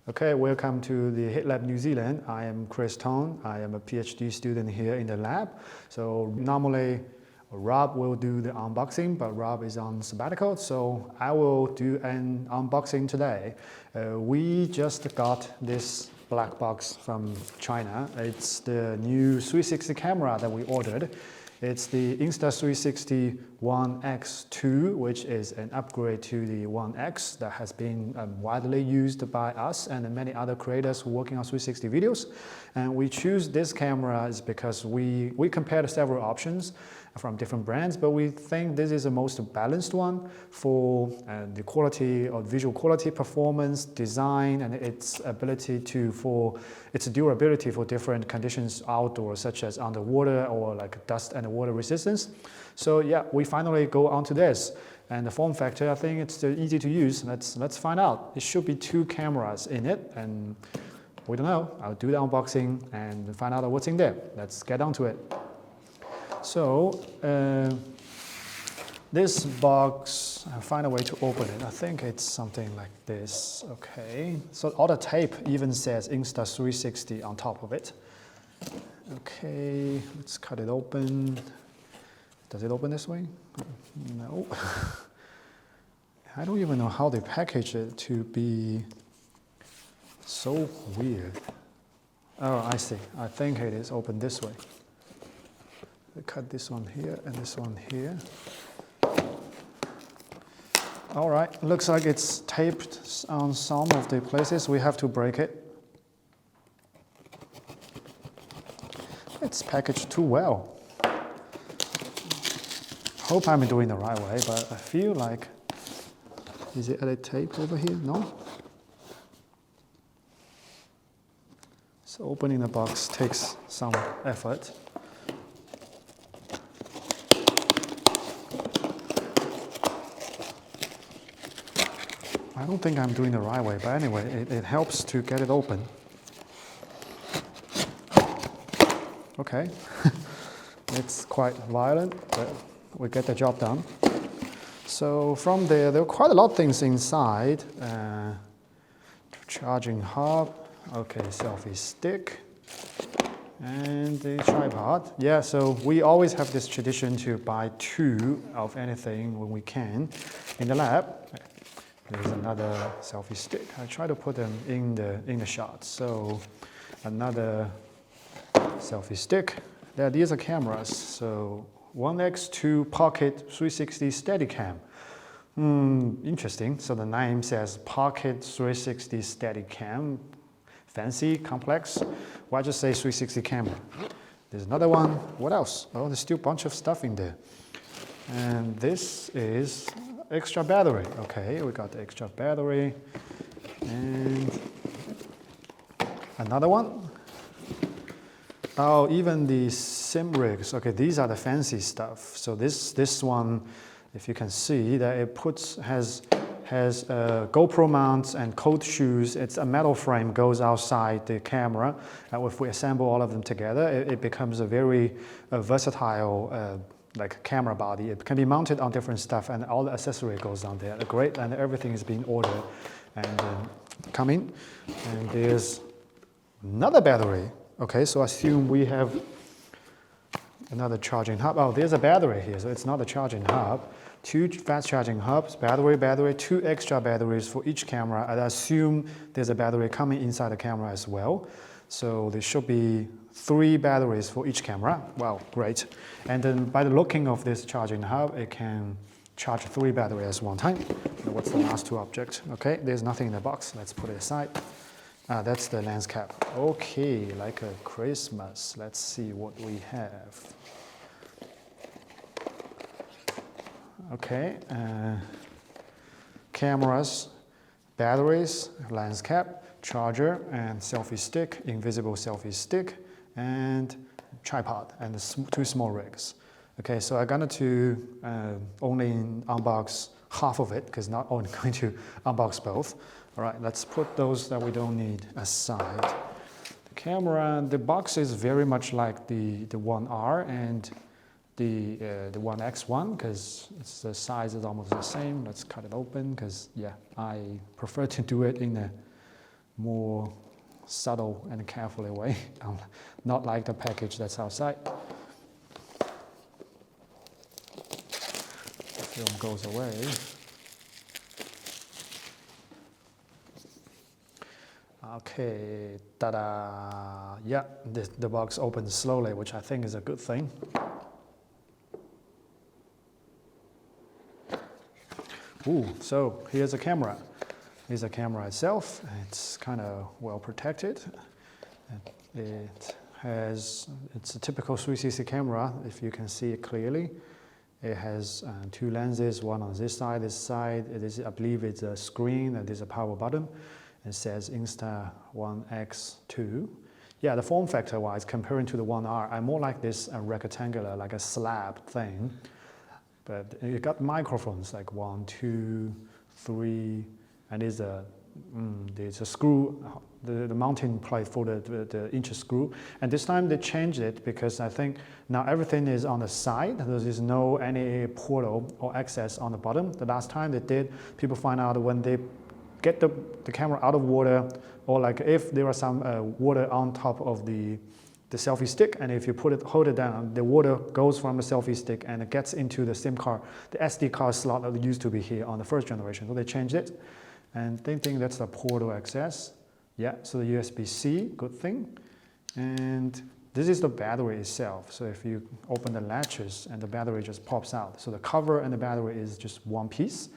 Okay, welcome to the HIT Lab New Zealand. I am Chris Tong. I am a PhD student here in the lab. So normally Rob will do the unboxing, but Rob is on sabbatical, so I will do an unboxing today. We just got this black box from China. It's the new 360 camera that we ordered. It's the Insta360 ONE X2, which is an upgrade to the ONE X that has been widely used by us and many other creators working on 360 videos. And we choose this camera is because we compared several options from different brands, but we think this is the most balanced one for the quality of visual quality, performance, design, and its ability for its durability for different conditions outdoors, such as underwater or like dust and water resistance. So yeah, we finally go onto this. And the form factor, I think it's easy to use. Let's find out. It should be 2 cameras in it, and we don't know. I'll do the unboxing and find out what's in there. Let's get onto it. So this box, I'll find a way to open it. I think it's something like this. Okay, so all the tape even says Insta360 on top of it. Okay, let's cut it open. Does it open this way? No. I don't even know how they package it to be so weird. Oh, I see. I think it is open this way. I cut this one here and this one here. All right, looks like it's taped on some of the places. We have to break it. It's packaged too well. Hope I'm doing the right way, but I feel like, is it a tape over here? No? So opening the box takes some effort. I don't think I'm doing the right way, but anyway, it helps to get it open. Okay, it's quite violent, but we get the job done. So from there are quite a lot of things inside. Charging hub, okay, selfie stick, and the tripod. Yeah, so we always have this tradition to buy 2 of anything when we can in the lab. There's another selfie stick. I try to put them in the shot. So another selfie stick. These are cameras. So ONE X2 Pocket 360 Steadicam. Interesting. So the name says Pocket 360 Steadicam. Fancy, complex. Why just say 360 camera? There's another one. What else? Oh, there's still a bunch of stuff in there. And this is extra battery. Okay, we got the extra battery. And another one. Oh, even the sim rigs. Okay, these are the fancy stuff. So this one, if you can see, that it has GoPro mounts and cold shoes. It's a metal frame goes outside the camera. If we assemble all of them together, it becomes a very versatile like camera body. It can be mounted on different stuff, and all the accessory goes on there. Great, and everything is being ordered and coming. And there's another battery. Okay, so I assume we have another charging hub. Oh, there's a battery here, so it's not a charging hub. 2 fast charging hubs, battery, 2 extra batteries for each camera. I assume there's a battery coming inside the camera as well. So there should be 3 batteries for each camera. Wow, great. And then by the looking of this charging hub, it can charge 3 batteries at one time. And what's the last 2 objects? Okay, there's nothing in the box. Let's put it aside. That's the lens cap. Okay, like a Christmas. Let's see what we have. Okay, cameras, batteries, lens cap, charger, and selfie stick, invisible selfie stick, and tripod, and 2 small rigs. Okay, so I'm going to only unbox half of it, because not only going to unbox both. All right, let's put those that we don't need aside. The camera, the box is very much like the ONE R and the ONE X1, because the size is almost the same. Let's cut it open, because yeah, I prefer to do it in a more subtle and carefully way, not like the package that's outside. The film goes away. Okay, ta-da! Yeah, the box opens slowly, which I think is a good thing. Ooh, so here's a camera. Here's a camera itself. It's kind of well protected. It's a typical 360 camera, if you can see it clearly. It has two lenses, one on this side. It is, I believe it's a screen and there's a power button. It says Insta360 ONE X2. Yeah, the form factor wise, comparing to the One R, I more like this rectangular, like a slab thing. But you got microphones like 1, 2, 3, and there's a screw, the mounting plate for the inch screw. And this time they changed it because I think now everything is on the side. There is no any portal or access on the bottom. The last time they did, people find out when they get the camera out of water, or like if there was some water on top of the selfie stick, and if you hold it down, the water goes from the selfie stick and it gets into the SIM card, the SD card slot that used to be here on the first generation. So they changed it, and they think that's the portal access. Yeah, so the USB-C, good thing. And this is the battery itself. So if you open the latches and the battery just pops out. So the cover and the battery is just one piece.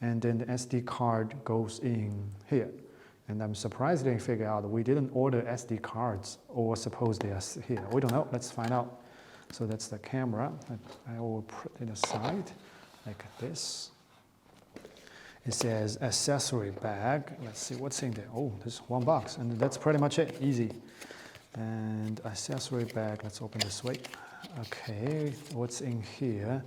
And then the SD card goes in here. And I'm surprisingly figured out that we didn't order SD cards, or suppose they are here. We don't know, let's find out. So that's the camera. I will put it aside like this. It says accessory bag. Let's see what's in there. Oh, there's one box, and that's pretty much it, easy. And accessory bag, let's open this way. Okay, what's in here?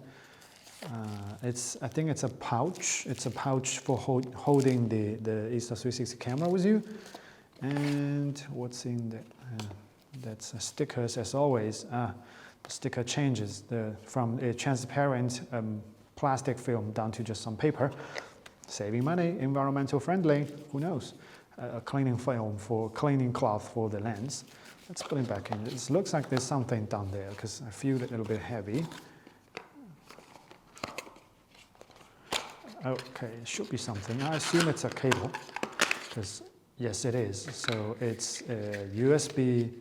I think it's a pouch. It's a pouch for holding the Insta360 camera with you. And what's in there? That's stickers as always. The sticker changes from a transparent plastic film down to just some paper. Saving money, environmental friendly, who knows? A cleaning film for cleaning cloth for the lens. Let's put it back in. It looks like there's something down there because I feel it a little bit heavy. Okay, it should be something. I assume it's a cable, because yes, it is. So it's a USB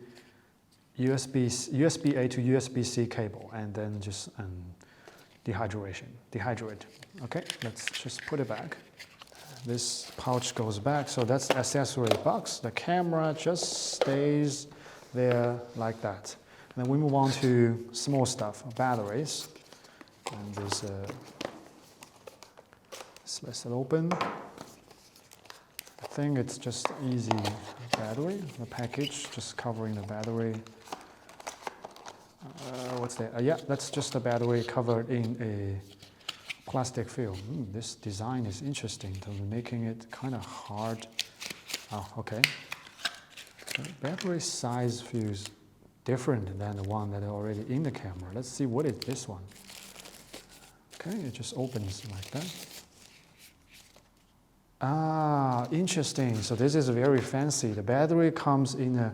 A to USB-C cable, and then just dehydrate. Okay, let's just put it back. This pouch goes back, so that's the accessory box. The camera just stays there like that. And then we move on to small stuff, batteries. And there's a slice it open. I think it's just easy battery. The package just covering the battery. What's that? Yeah, that's just a battery covered in a plastic film. This design is interesting, though, making it kind of hard. Oh, okay. The battery size feels different than the one that are already in the camera. Let's see what is this one. Okay, it just opens like that. Ah, interesting. So this is very fancy. The battery comes in a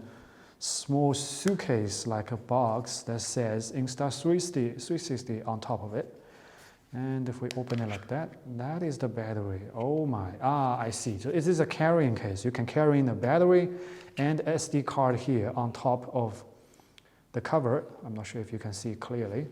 small suitcase, like a box that says Insta360 on top of it. And if we open it like that, that is the battery. Oh my, I see. So this is a carrying case. You can carry in a battery and SD card here on top of the cover. I'm not sure if you can see clearly.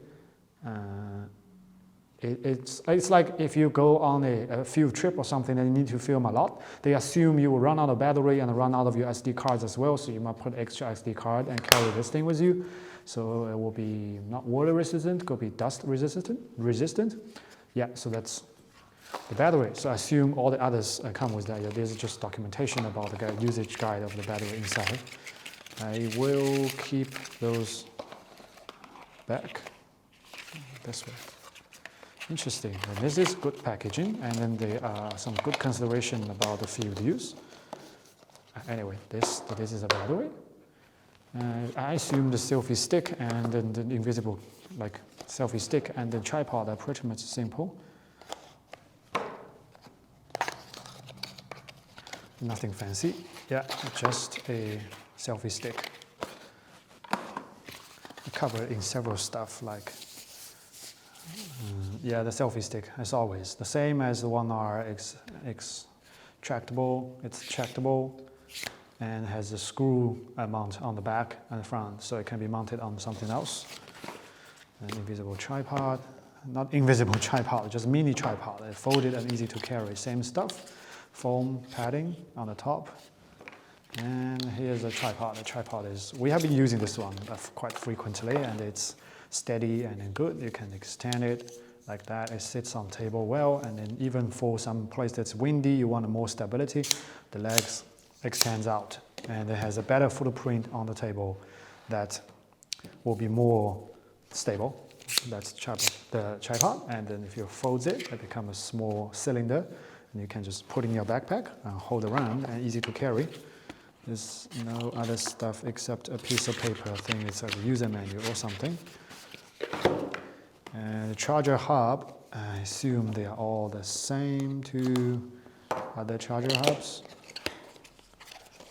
It's like if you go on a field trip or something and you need to film a lot, they assume you will run out of battery and run out of your SD cards as well, so you might put extra SD card and carry this thing with you. So it will be not water resistant, it could be dust resistant. Yeah, so that's the battery. So I assume all the others come with that. Yeah, this is just documentation about the usage guide of the battery inside. I will keep those back this way. Interesting. And this is good packaging, and then there are some good consideration about the field use. Anyway, this is a battery. I assume the selfie stick and then the invisible, like selfie stick and the tripod are pretty much simple. Nothing fancy. Yeah, just a selfie stick. Covered in several stuff like, yeah, the selfie stick as always. The same as the One R extractable. It's tractable and has a screw mount on the back and the front, so it can be mounted on something else. An invisible tripod. Not invisible tripod, just mini tripod. It's folded and easy to carry. Same stuff. Foam padding on the top. And here's a tripod. The tripod is, we have been using this one quite frequently, and it's steady and good. You can extend it like that. It sits on table well, and then even for some place that's windy, you want more stability, the legs extends out, and it has a better footprint on the table that will be more stable. That's the tripod, and then if you fold it, it becomes a small cylinder, and you can just put in your backpack and hold around, and easy to carry. There's no other stuff except a piece of paper. I think it's a user manual or something. And the charger hub, I assume they are all the same to other charger hubs.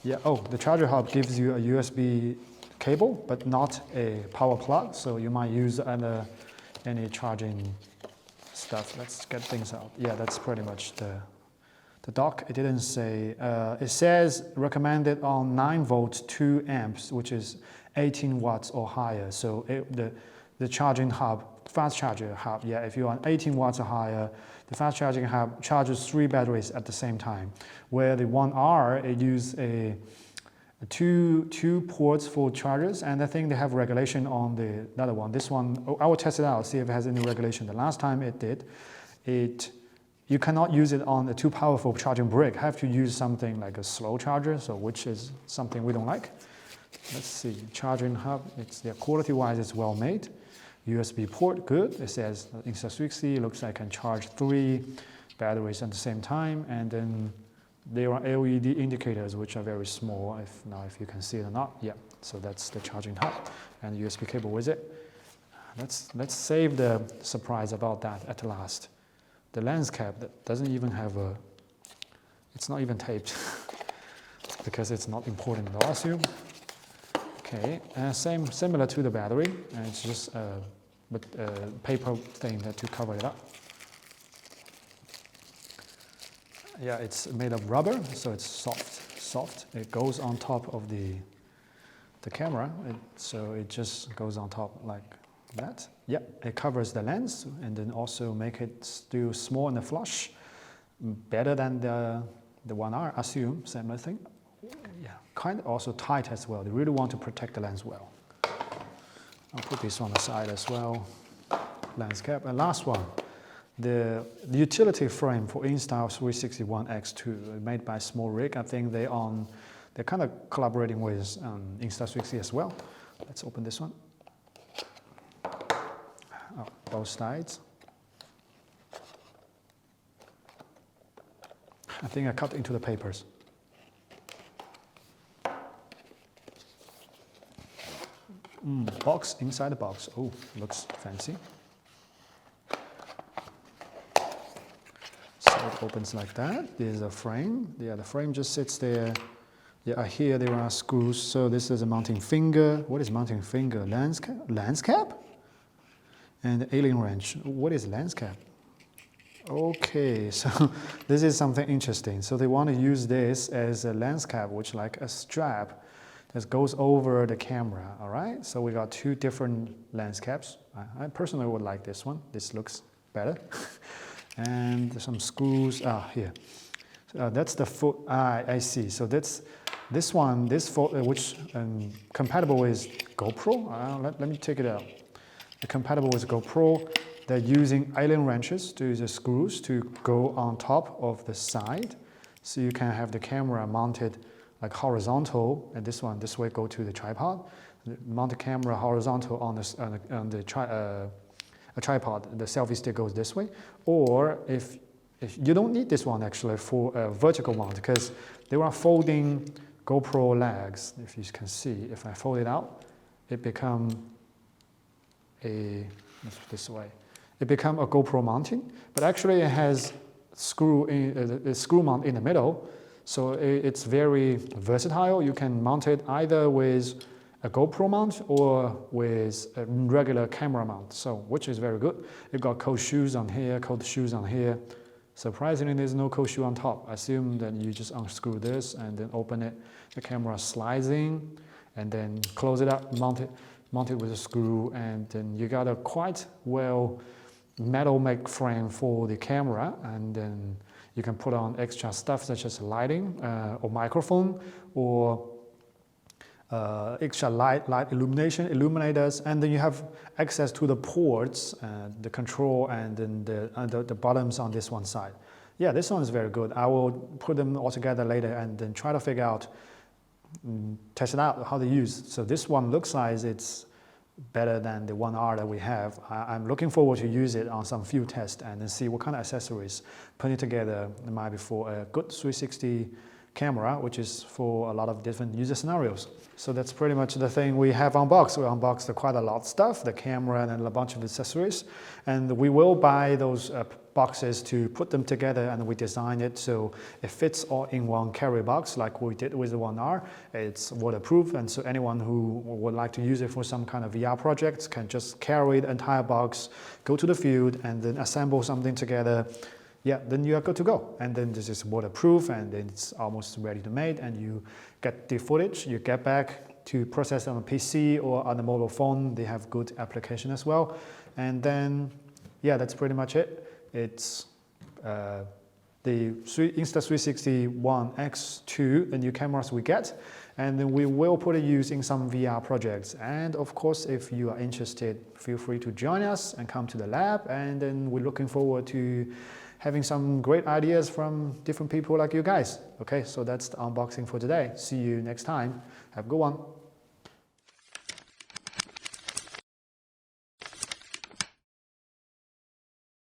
Yeah, oh, the charger hub gives you a USB cable, but not a power plug, so you might use any charging stuff. Let's get things out. Yeah, that's pretty much the dock. It didn't say, it says recommended on 9 volts, 2 amps, which is 18 watts or higher. So the charging hub, fast charger hub, yeah, if you're on 18 watts or higher, the fast charging hub charges 3 batteries at the same time. Where the One R, it uses two ports for chargers, and I think they have regulation on the other one. This one, I will test it out, see if it has any regulation. The last time it did, you cannot use it on a too powerful charging brick. Have to use something like a slow charger, so which is something we don't like. Let's see, charging hub, quality-wise, it's well made. USB port, good. It says Insta360, looks like I can charge 3 batteries at the same time, and then there are LED indicators which are very small. If you can see it or not, yeah. So that's the charging hub and USB cable with it. Let's save the surprise about that at last. The lens cap that doesn't even have it's not even taped because it's not important at all, I assume. Okay, similar to the battery, and it's just a paper thing to cover it up. Yeah, it's made of rubber, so it's soft. It goes on top of the camera, so it just goes on top like that. Yeah, it covers the lens, and then also make it still small and flush. Better than the One R, I assume, same thing. Yeah, kind of also tight as well. They really want to protect the lens well. I'll put this on the side as well. Lens cap. And last one, the utility frame for Insta360 ONE X2, made by Small Rig. I think they're kind of collaborating with Insta360 as well. Let's open this one. Oh, both sides. I think I cut into the papers. Box inside the box. Oh, looks fancy. So it opens like that. There's a frame. Yeah, the frame just sits there. Yeah, here there are screws. So this is a mounting finger. What is mounting finger? Lens cap? Lens cap? And the alien wrench. What is lens cap? Okay, so this is something interesting. So they want to use this as a lens cap, which like a strap that goes over the camera, all right? So we got 2 different lens caps. I personally would like this one. This looks better. And some screws, here. That's the foot, I see. So that's this one, which compatible with GoPro. Let me take it out. Compatible with GoPro. They're using alien wrenches to use the screws to go on top of the side. So you can have the camera mounted like horizontal, and this way go to the tripod. Mount the camera horizontal on the tripod. The selfie stick goes this way. Or if you don't need this one actually for a vertical mount, because there are folding GoPro legs. If you can see, if I fold it out, it becomes this way. It becomes a GoPro mounting, but actually it has screw mount in the middle. So it's very versatile. You can mount it either with a GoPro mount or with a regular camera mount, so which is very good. You've got cold shoes on here, cold shoes on here. Surprisingly, there's no cold shoe on top. I assume that you just unscrew this and then open it. The camera slides in, and then close it up, mount it with a screw, and then you got a quite well metal make frame for the camera, and then you can put on extra stuff such as lighting or microphone or extra light illuminators, and then you have access to the ports, the control, and then the bottoms on this one side. Yeah, this one is very good. I will put them all together later and then try to figure out, test it out, how they use. So this one looks like it's better than the 1R that we have. I'm looking forward to use it on some field tests and then see what kind of accessories putting together might be for a good 360 camera, which is for a lot of different user scenarios. So that's pretty much the thing we have unboxed. We unboxed quite a lot of stuff, the camera and a bunch of accessories. And we will buy those boxes to put them together, and we design it so it fits all in one carry box like we did with the 1R. It's waterproof, and so anyone who would like to use it for some kind of VR projects can just carry the entire box, go to the field, and then assemble something together. Yeah, then you are good to go. And then this is waterproof, and then it's almost ready to make, and you get the footage, you get back to process on a PC or on a mobile phone. They have good application as well. And then, yeah, that's pretty much it. It's the Insta360 ONE X2, the new cameras we get. And then we will put it use in some VR projects. And of course, if you are interested, feel free to join us and come to the lab. And then we're looking forward to having some great ideas from different people like you guys. Okay, so that's the unboxing for today. See you next time. Have a good one.